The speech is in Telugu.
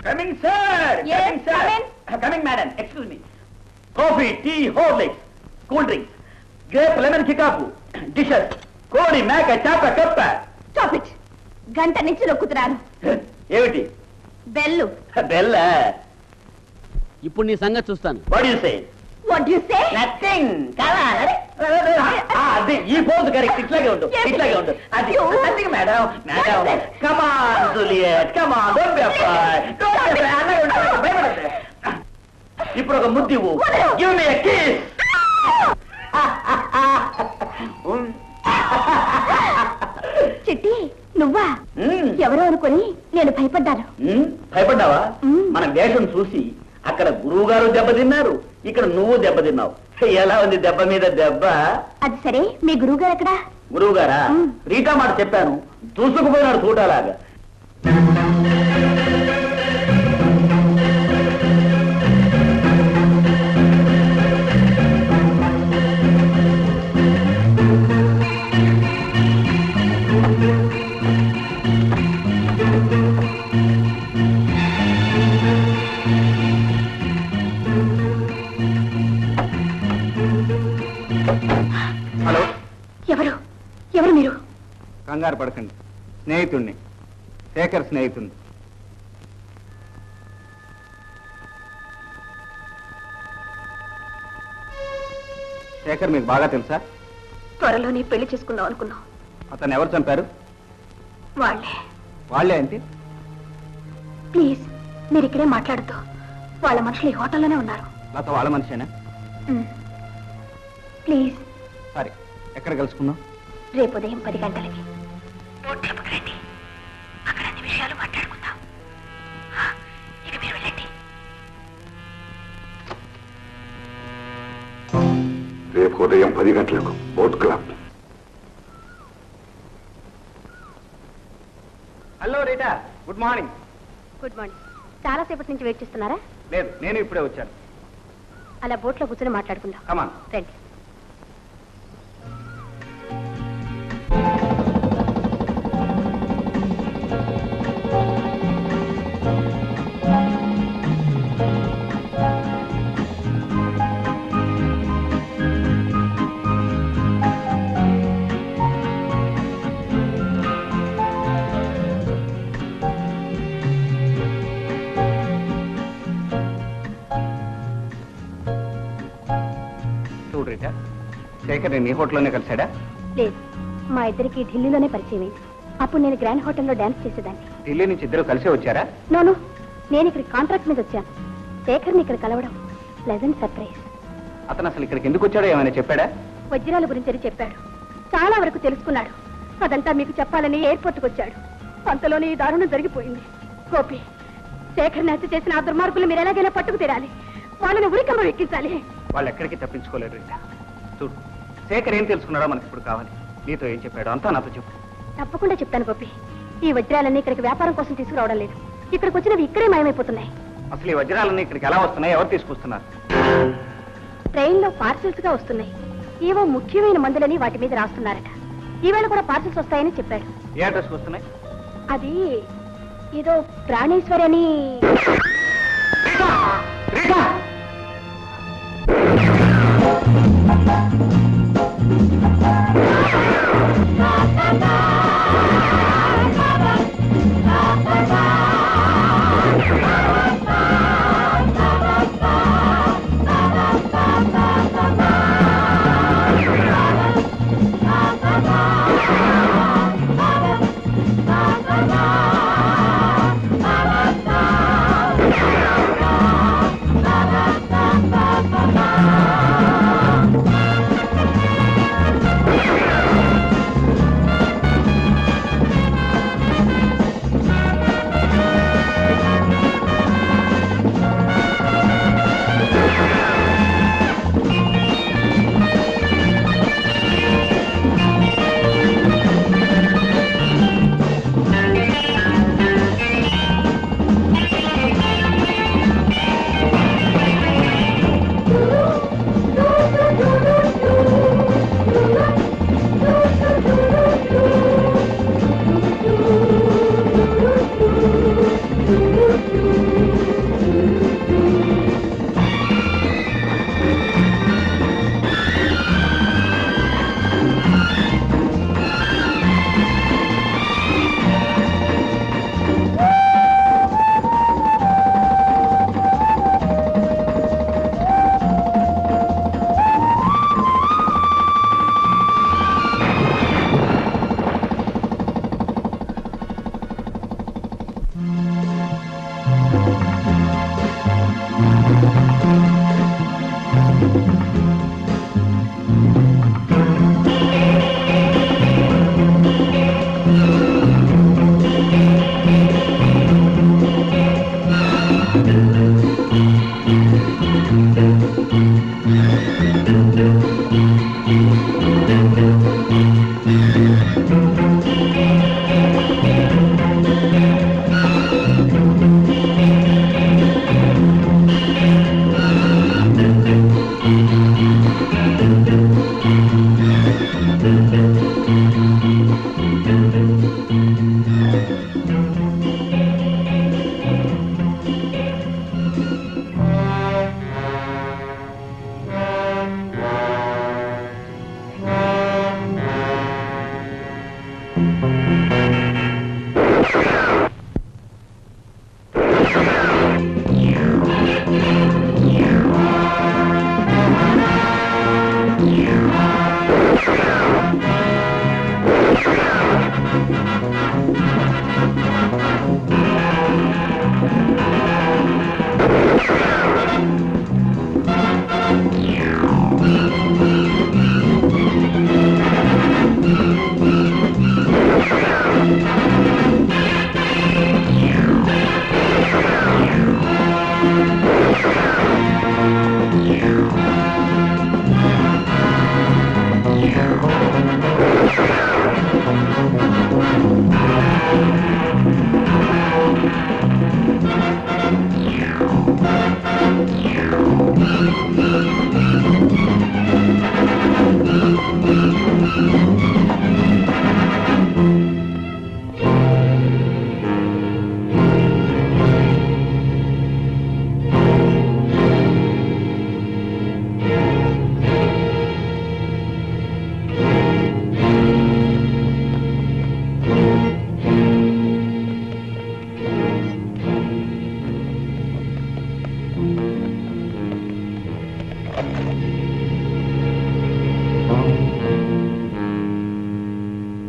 Coming sir. Coming madam. Excuse me. Coffee, tea, Horlicks, cool drinks, grape, lemon, చికాకు, డిషెస్, కోడి, మేక, చేప, కప్ప. Stop it. గంట నుంచి నొక్కుతున్నారు. ఏమిటి? బెల్లు. బెల్ల. ఇప్పుడు నీ సంగతి చూస్తాను. What you say? What you say? Nothing. అది ఈ పోజ్ కరెక్ట్. ఇట్లాగే ఉండు, ఇట్లాగే ఉండు. అది nothing madam. Madam come on Juliet, come on. Don't be afraid. Don't be afraid. అన్నగా ఉండు. భయపడద్దు. ఇప్పుడు ఒక ముద్దు ఇవ్వు. గివ్ మీ ఎ కిస్. చిట్టి, నువ్వా? ఎవరో అనుకుని నేను భయపడ్డాను. భయపడ్డావా? మన వేషం చూసి అక్కడ గురువు గారు దెబ్బతిన్నారు, ఇక్కడ నువ్వు దెబ్బతిన్నావు. ఎలా ఉంది దెబ్బ మీద దెబ్బ? అది సరే, మీ గురువు గారు ఎక్కడా? గురువు గారా? రీటా మాట చెప్పాను, చూసుకుపోయినాడు చూడాలాగా. హలో, ఎవరు మీరు? కంగారు పడకండి, స్నేహితుణ్ణి, శేఖర్ స్నేహితుణ్ణి. శేఖర్ మీకు బాగా తెలుసా? త్వరలోనే పెళ్లి చేసుకుందాం అనుకున్నాం. అతను ఎవరు చంపారు? వాళ్ళే అంటే? ప్లీజ్, మీరు ఇక్కడే మాట్లాడుతూ. వాళ్ళ మనుషులు ఈ హోటల్లోనే ఉన్నారు. లత వాళ్ళ మనిషేనా? ప్లీజ్. సరే, ఎక్కడ కలుసుకుందాం? రేపు ఉదయం 10 గంటలకి రండి. అక్కడ అన్ని విషయాలు మాట్లాడుకుందాం. ఇక మీరు వెళ్ళండి. రేపు ఉదయం 10 గంటలకు boat club. Hello Rita, good morning. Good morning. చాలాసేపటి నుంచి వెయిట్ చేస్తున్నారా? లేదు, నేను ఇప్పుడే వచ్చాను. అలా బోట్లో కూర్చొని మాట్లాడుకుందాం. కమాన్. రండి. చూడు రీటా, శేఖర్ నేను ఈ హోటల్లోనే కలిశాడా? లేదు, మా ఇద్దరికి ఢిల్లీలోనే పరిచయం అయింది. అప్పుడు నేను గ్రాండ్ హోటల్లో డాన్స్ చేసేదాన్ని. ఢిల్లీ నుంచి ఇద్దరు కలిసే వచ్చారా? నోను, నేను ఇక్కడ కాంట్రాక్ట్ మీద వచ్చాను. శేఖర్ని ఇక్కడ కలవడం ప్లెజెంట్ సర్ప్రైజ్. అతను అసలు ఇక్కడికి ఎందుకు వచ్చాడో ఏమైనా చెప్పాడా? వజ్రాల గురించి చెప్పాడు. చాలా వరకు తెలుసుకున్నాడు. అదంతా మీకు చెప్పాలని ఎయిర్పోర్ట్కి వచ్చాడు. అంతలోనే ఈ దారుణం జరిగిపోయింది. గోపి, శేఖర్ని హత్య చేసిన ఆ దుర్మార్గులు మీరు ఎలాగైనా పట్టుకు తీరాలి. వాళ్ళని ఉరికమ్మ ఎక్కించాలి. వాళ్ళు ఎక్కడికి తప్పించుకోలేరు రీటా. చూడు, శేఖర్ ఏం తెలుసుకున్నాడో మనకి ఇప్పుడు కావాలి. నీతో ఏం చెప్పాడో అంతా నాతో చెప్పు. తప్పకుండా చెప్తాను గోపి. ఈ వజ్రాలన్నీ ఇక్కడికి వ్యాపారం కోసం తీసుకురావడం లేదు. ఇక్కడికి వచ్చినవి ఇక్కడే మాయమైపోతున్నాయి. అసలు ఈ వజ్రాలన్నీ ఇక్కడికి ఎలా వస్తున్నాయి? ఎవరు తీసుకొస్తున్నారు? ట్రైన్లో పార్సిల్స్ గా వస్తున్నాయి. ఏవో ముఖ్యమైన మందులని వాటి మీద రాస్తున్నారట. ఈవేళ కూడా పార్సిల్స్ వస్తాయని చెప్పాడు. ఏ అడ్రస్కి వస్తున్నాయి? అది ఏదో ప్రాణేశ్వరి అని. ఆ